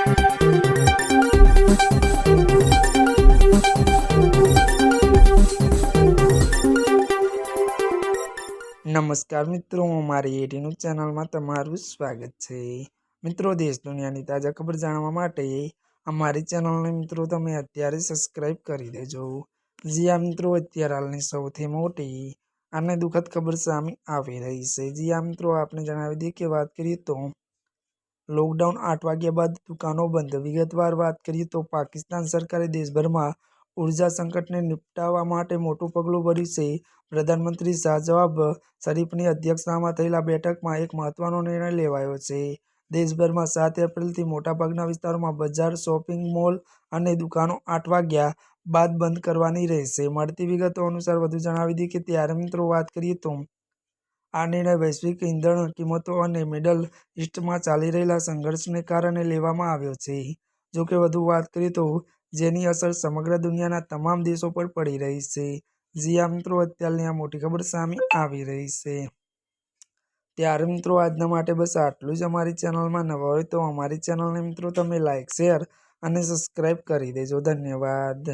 નમસ્કાર મિત્રો, અમારી એટીનું ચેનલમાં તમારું સ્વાગત છે। મિત્રો, દેશ દુનિયાની તાજા ખબર જાણવા માટે અમારી ચેનલને મિત્રો તમે અત્યારે સબસ્ક્રાઇબ કરી દેજો। જી મિત્રો, અત્યારે હાલની સૌથી મોટી અને દુઃખદ ખબર સામે આવી રહી છે। જી મિત્રો, આપને જણાવી દઈએ કે વાત કરીએ તો લોકડાઉન 8 વાગ્યા બાદ દુકાનો બંધ। વિગતવાર વાત કરીએ તો પાકિસ્તાન સરકારે દેશભરમાં ઉર્જા સંકટને નિપટાવવા માટે મોટું પગલું ભર્યું છે। પ્રધાનમંત્રી શાહજવાબ શરીફની અધ્યક્ષતામાં થયેલા બેઠકમાં એક મહત્વનો નિર્ણય લેવાયો છે। દેશભરમાં 7 એપ્રિલથી મોટાભાગના વિસ્તારોમાં બજાર, શોપિંગ મોલ અને દુકાનો 8 વાગ્યા બાદ બંધ કરવાની રહેશે। મળતી વિગતો અનુસાર વધુ જણાવી દઈએ કે ત્યારે મિત્રો વાત કરીએ તો આ નિર્ણય વૈશ્વિક ઈંધણ કિંમતો અને મિડલ ઈસ્ટમાં ચાલી રહેલા સંઘર્ષને કારણે લેવામાં આવ્યો છે। જોકે વધુ વાત કરીએ તો જેની અસર સમગ્ર દુનિયાના તમામ દેશો પર પડી રહી છે। જી મિત્રો, અત્યારની આ મોટી ખબર સામે આવી રહી છે। ત્યારે મિત્રો, આજના માટે બસ આટલું જ। અમારી ચેનલમાં નવા હોય તો અમારી ચેનલને મિત્રો તમે લાઈક, શેર અને સબસ્ક્રાઇબ કરી દેજો। ધન્યવાદ।